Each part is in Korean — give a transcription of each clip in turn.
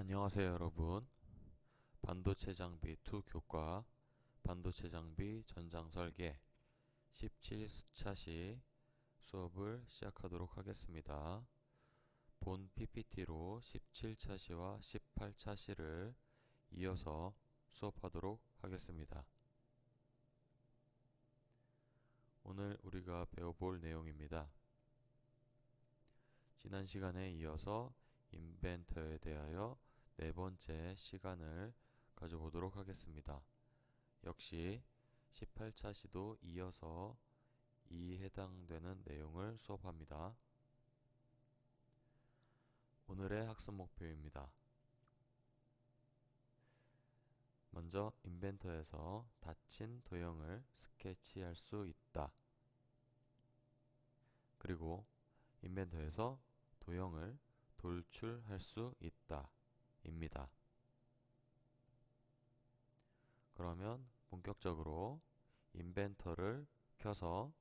안녕하세요 여러분. 반도체 장비 2 교과 반도체 장비 전장 설계 17차시 수업을 시작하도록 하겠습니다. 본 PPT로 17차시와 18차시를 이어서 수업하도록 하겠습니다. 오늘 우리가 배워볼 내용입니다. 지난 시간에 이어서 인벤터에 대하여 네 번째 시간을 가져보도록 하겠습니다. 역시 18차시도 이어서 이 해당되는 내용을 수업합니다. 오늘의 학습 목표입니다. 먼저 인벤터에서 닫힌 도형을 스케치할 수 있다. 그리고 인벤터에서 도형을 돌출할 수 있다 입니다. 그러면 본격적으로 인벤터를 켜서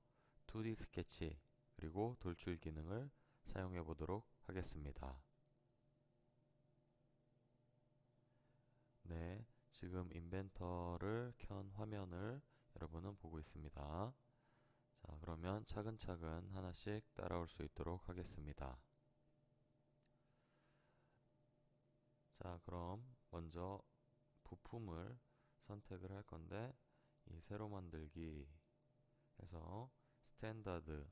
2D 스케치 그리고 돌출 기능을 사용해 보도록 하겠습니다. 네, 지금 인벤터를 켠 화면을 여러분은 보고 있습니다. 자, 그러면 차근차근 하나씩 따라올 수 있도록 하겠습니다. 자, 그럼 먼저 부품을 선택을 할 건데 이 새로 만들기 해서 스탠다드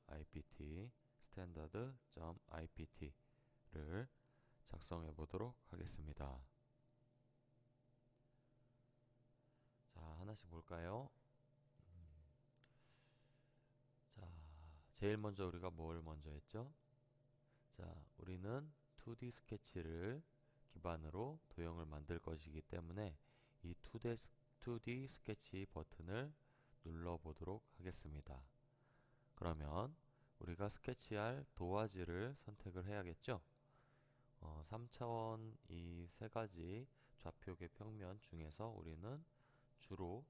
IPT를 작성해 보도록 하겠습니다. 자, 하나씩 볼까요? 자, 제일 먼저 우리가 뭘 먼저 했죠? 자, 우리는 2D 스케치를 기반으로 도형을 만들 것이기 때문에 이 2D 스케치 버튼을 눌러 보도록 하겠습니다. 그러면 우리가 스케치할 도화지를 선택을 해야겠죠? 3차원 이 세 가지 좌표계 평면 중에서 우리는 주로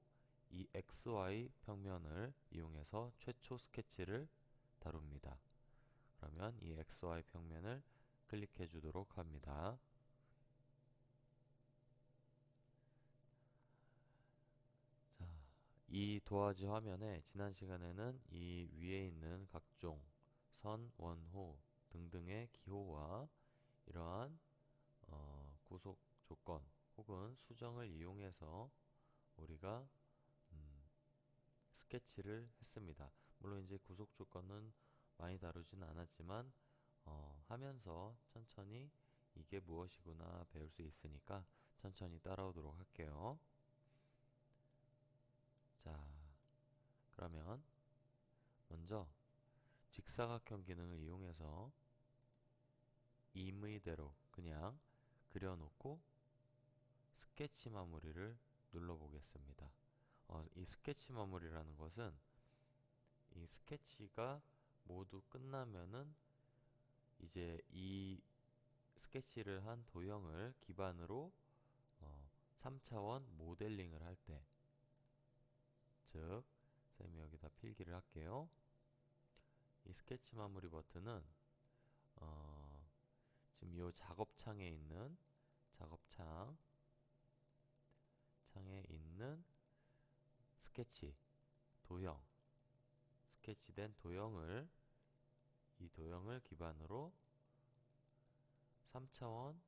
이 XY 평면을 이용해서 최초 스케치를 다룹니다. 그러면 이 XY 평면을 클릭해 주도록 합니다. 자, 이 도화지 화면에 지난 시간에는 이 위에 있는 각종 선, 원호 등등의 기호와 이러한 구속 조건 혹은 수정을 이용해서 우리가 스케치를 했습니다. 물론 이제 구속 조건은 많이 다루지는 않았지만 하면서 천천히 이게 무엇이구나 배울 수 있으니까 천천히 따라오도록 할게요. 자, 그러면 먼저 직사각형 기능을 이용해서 임의대로 그냥 그려놓고 스케치 마무리를 눌러보겠습니다. 이 스케치 마무리라는 것은 이 스케치가 모두 끝나면은 이제 이 스케치를 한 도형을 기반으로 3차원 모델링을 할 때, 즉 선생님이 여기다 필기를 할게요. 이 스케치 마무리 버튼은 지금 이 작업창에 있는 창에 있는 스케치 도형, 스케치된 도형을 이 도형을 기반으로 3차원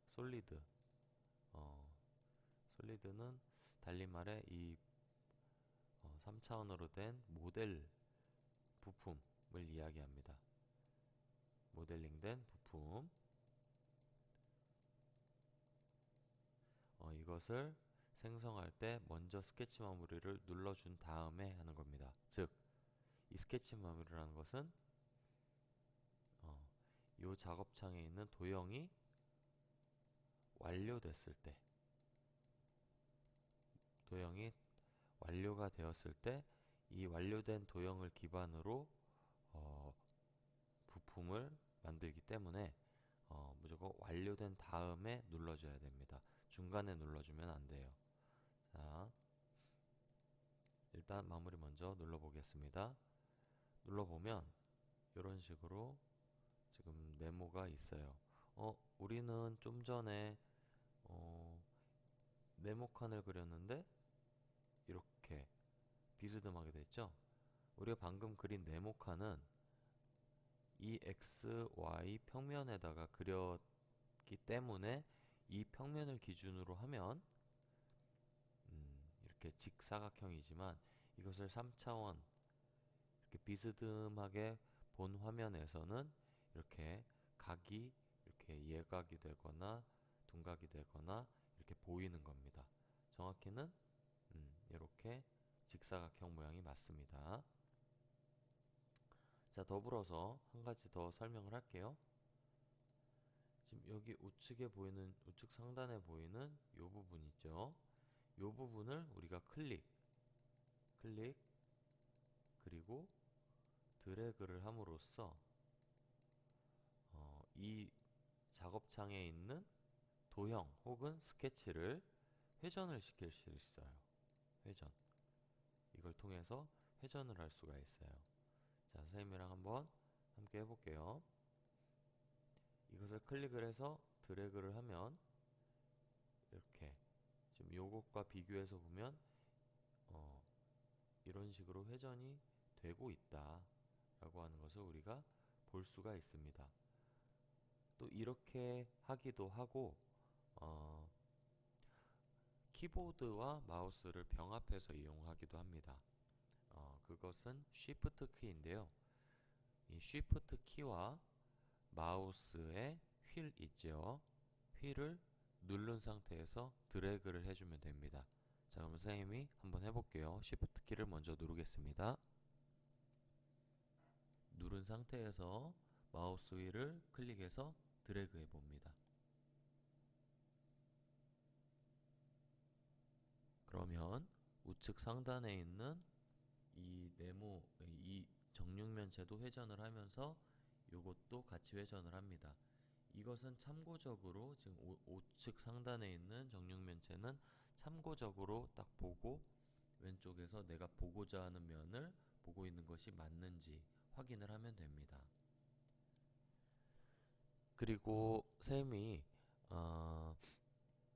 솔리드 솔리드는 달리 말해 이 3차원으로 된 모델 부품을 이야기합니다. 모델링된 부품 이것을 생성할 때 먼저 스케치 마무리를 눌러준 다음에 하는 겁니다. 즉, 이 스케치 마무리라는 것은 이 작업창에 있는 도형이 완료됐을 때, 도형이 완료가 되었을 때 이 완료된 도형을 기반으로 부품을 만들기 때문에 무조건 완료된 다음에 눌러줘야 됩니다. 중간에 눌러주면 안 돼요. 자, 일단 마무리 먼저 눌러보겠습니다. 눌러보면 이런 식으로 지금 네모가 있어요. 우리는 좀 전에 어, 네모칸을 그렸는데 이렇게 비스듬하게 됐죠? 우리가 방금 그린 네모칸은 이 XY 평면에다가 그렸기 때문에 이 평면을 기준으로 하면 이렇게 직사각형이지만 이것을 3차원 이렇게 비스듬하게 본 화면에서는 이렇게 각이 이렇게 예각이 되거나 둔각이 되거나 이렇게 보이는 겁니다. 정확히는 이렇게 직사각형 모양이 맞습니다. 자, 더불어서 한 가지 더 설명을 할게요. 지금 여기 우측 상단에 보이는 이 부분 있죠? 이 부분을 우리가 클릭, 그리고 드래그를 함으로써 이 작업창에 있는 도형 혹은 스케치를 회전을 시킬 수 있어요. 회전. 이걸 통해서 회전을 할 수가 있어요. 자, 선생님이랑 한번 함께 해볼게요. 이것을 클릭을 해서 드래그를 하면 이렇게 지금 요것과 비교해서 보면 어, 이런 식으로 회전이 되고 있다 라고 하는 것을 우리가 볼 수가 있습니다. 또 이렇게 하기도 하고 어, 키보드와 마우스를 병합해서 이용하기도 합니다. 그것은 Shift 키인데요. 이 Shift 키와 마우스의 휠 있죠. 휠을 누른 상태에서 드래그를 해주면 됩니다. 자, 그럼 선생님이 한번 해볼게요. Shift 키를 먼저 누르겠습니다. 누른 상태에서 마우스 휠을 클릭해서 드래그 해봅니다. 그러면 우측 상단에 있는 이 정육면체도 회전을 하면서 이것도 같이 회전을 합니다. 이것은 참고적으로 지금 우측 상단에 있는 정육면체는 참고적으로 딱 보고 왼쪽에서 내가 보고자 하는 면을 보고 있는 것이 맞는지 확인을 하면 됩니다. 그리고 쌤이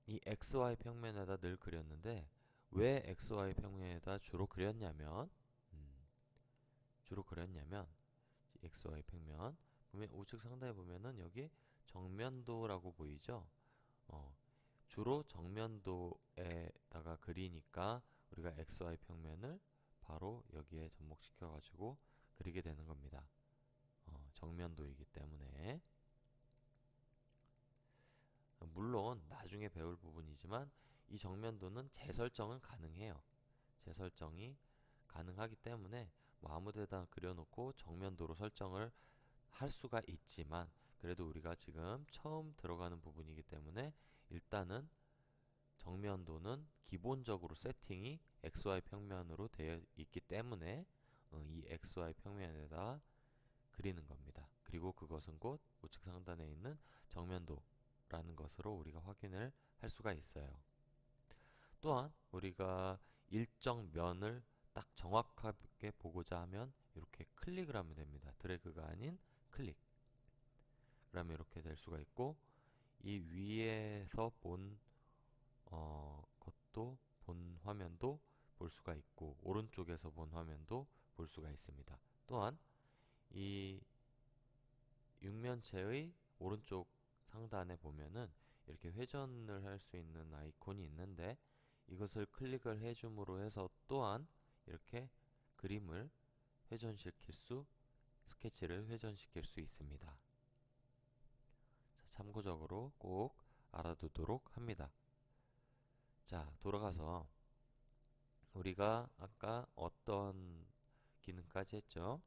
이 XY 평면에다 늘 그렸는데 왜 XY 평면에다 주로 그렸냐면 XY 평면 보면 우측 상단에 보면은 여기 정면도라고 보이죠? 주로 정면도에다가 그리니까 우리가 XY 평면을 바로 여기에 접목시켜 가지고 그리게 되는 겁니다. 정면도이기 때문에 물론 나중에 배울 부분이지만 이 정면도는 재설정은 가능해요. 재설정이 가능하기 때문에 뭐 아무 데다 그려놓고 정면도로 설정을 할 수가 있지만 그래도 우리가 지금 처음 들어가는 부분이기 때문에 일단은 정면도는 기본적으로 세팅이 XY 평면으로 되어 있기 때문에 이 XY 평면에다 그리는 겁니다. 그리고 그것은 곧 우측 상단에 있는 정면도라는 것으로 우리가 확인을 할 수가 있어요. 또한 우리가 일정 면을 딱 정확하게 보고자 하면 이렇게 클릭을 하면 됩니다. 드래그가 아닌 클릭. 그러면 이렇게 될 수가 있고 이 위에서 본 것도 본 화면도 볼 수가 있고 오른쪽에서 본 화면도 볼 수가 있습니다. 또한 이 육면체의 오른쪽 상단에 보면은 이렇게 회전을 할 수 있는 아이콘이 있는데 이것을 클릭을 해줌으로 해서 또한 이렇게 그림을 스케치를 회전시킬 수 있습니다. 자, 참고적으로 꼭 알아두도록 합니다. 자, 돌아가서 우리가 아까 어떤 기능까지 했죠?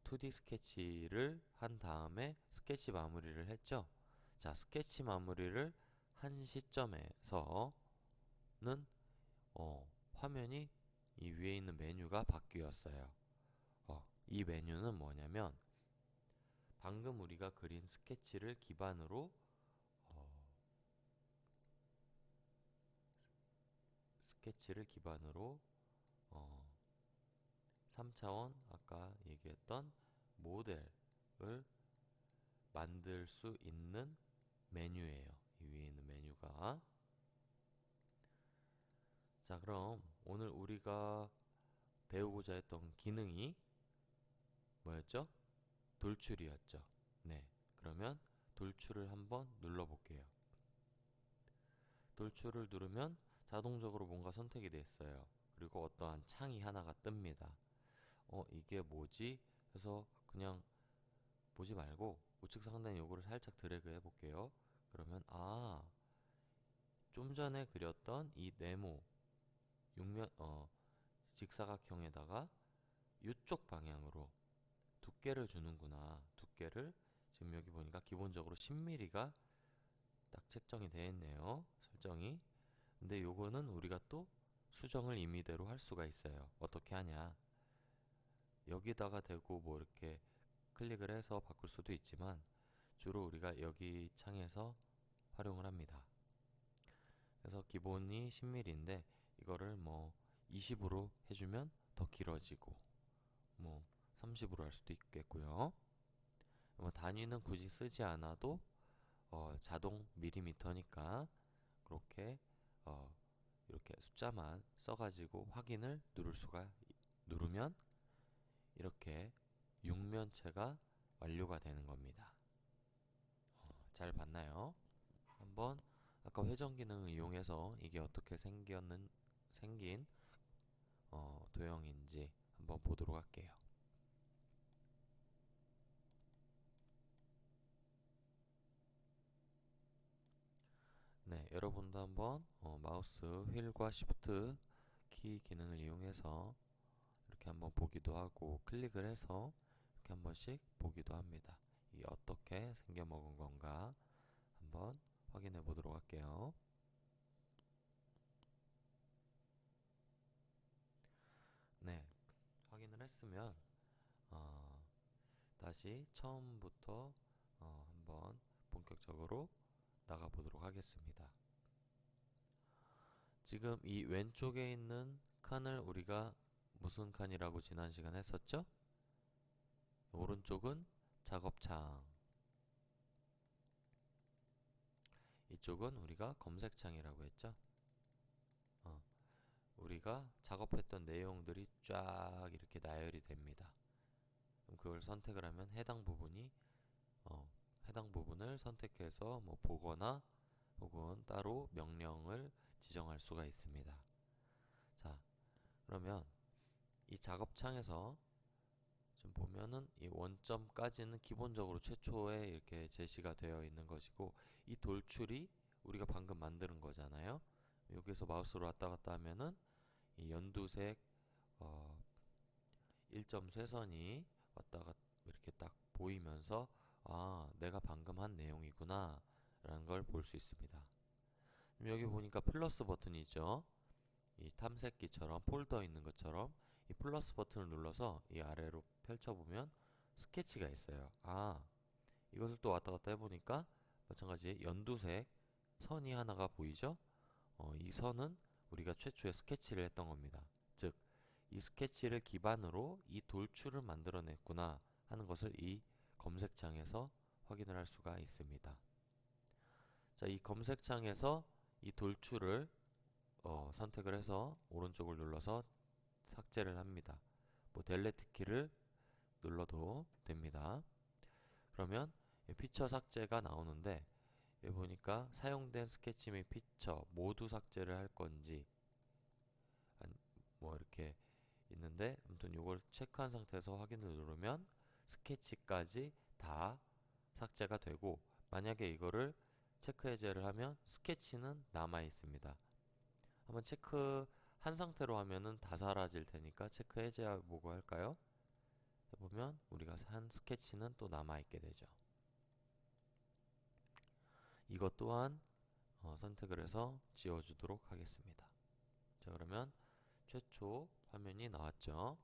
2D 스케치를 한 다음에 스케치 마무리를 했죠? 자, 스케치 마무리를 한 시점에서는 화면이 이 위에 있는 메뉴가 바뀌었어요. 이 메뉴는 뭐냐면 방금 우리가 그린 스케치를 기반으로 어, 3차원 아까 얘기했던 모델을 만들 수 있는 메뉴예요. 이 위에 있는 메뉴가. 자, 그럼 오늘 우리가 배우고자 했던 기능이 뭐였죠? 돌출이었죠. 네, 그러면 돌출을 한번 눌러볼게요. 돌출을 누르면 자동적으로 뭔가 선택이 됐어요. 그리고 어떠한 창이 하나가 뜹니다. 이게 뭐지? 해서 그냥 보지 말고 우측 상단에 요거를 살짝 드래그 해볼게요. 그러면 좀 전에 그렸던 이 네모 육면 직사각형에다가 이쪽 방향으로 두께를 주는구나. 두께를 지금 여기 보니까 기본적으로 10mm가 딱 책정이 되어 있네요. 설정이. 근데 요거는 우리가 또 수정을 임의대로 할 수가 있어요. 어떻게 하냐? 여기다가 대고 뭐 이렇게 클릭을 해서 바꿀 수도 있지만 주로 우리가 여기 창에서 활용을 합니다. 그래서 기본이 10mm인데 이거를 뭐 20으로 해주면 더 길어지고 뭐 30으로 할 수도 있겠고요. 뭐 단위는 굳이 쓰지 않아도 자동 밀리미터니까 그렇게 이렇게 숫자만 써가지고 확인을 누르면 이렇게 육면체가 완료가 되는 겁니다. 잘 봤나요? 한번 아까 회전 기능을 이용해서 이게 어떻게 생긴 도형인지 한번 보도록 할게요. 네, 여러분도 한번 마우스 휠과 시프트 키 기능을 이용해서 이렇게 한번 보기도 하고 클릭을 해서 이렇게 한 번씩 보기도 합니다. 이게 어떻게 생겨먹은 건가 한번 확인해 보도록 할게요. 네, 확인을 했으면 다시 처음부터 한번 본격적으로 나가 보도록 하겠습니다. 지금 이 왼쪽에 있는 칸을 우리가 무슨 칸이라고 지난 시간 했었죠? 오른쪽은 작업창, 이쪽은 우리가 검색창이라고 했죠? 우리가 작업했던 내용들이 쫙 이렇게 나열이 됩니다. 그럼 그걸 선택을 하면 해당 부분을 선택해서 뭐 보거나 혹은 따로 명령을 지정할 수가 있습니다. 자, 그러면 이 작업창에서 좀 보면은 이 원점까지는 기본적으로 최초에 이렇게 제시가 되어 있는 것이고 이 돌출이 우리가 방금 만드는 거잖아요. 여기서 마우스로 왔다 갔다 하면은 이 연두색 1점 쇄선이 왔다 갔다 이렇게 딱 보이면서 내가 방금 한 내용이구나 라는 걸 볼 수 있습니다. 여기 보니까 플러스 버튼이 있죠. 이 탐색기처럼 폴더 있는 것처럼 이 플러스 버튼을 눌러서 이 아래로 펼쳐보면 스케치가 있어요. 이것을 또 왔다 갔다 해보니까 마찬가지 연두색 선이 하나가 보이죠? 이 선은 우리가 최초에 스케치를 했던 겁니다. 즉, 이 스케치를 기반으로 이 돌출을 만들어냈구나 하는 것을 이 검색창에서 확인을 할 수가 있습니다. 자, 이 검색창에서 이 돌출을 선택을 해서 오른쪽을 눌러서 삭제를 합니다. 뭐 델레트 키를 눌러도 됩니다. 그러면 피처 삭제가 나오는데 여기 보니까 사용된 스케치 및 피처 모두 삭제를 할 건지 뭐 이렇게 있는데 아무튼 이걸 체크한 상태에서 확인을 누르면 스케치까지 다 삭제가 되고 만약에 이거를 체크 해제를 하면 스케치는 남아 있습니다. 한번 체크한 상태로 하면은 다 사라질 테니까 체크 해제하고 할까요? 해보면 우리가 한 스케치는 또 남아 있게 되죠. 이것 또한 선택을 해서 지워주도록 하겠습니다. 자, 그러면 최초 화면이 나왔죠.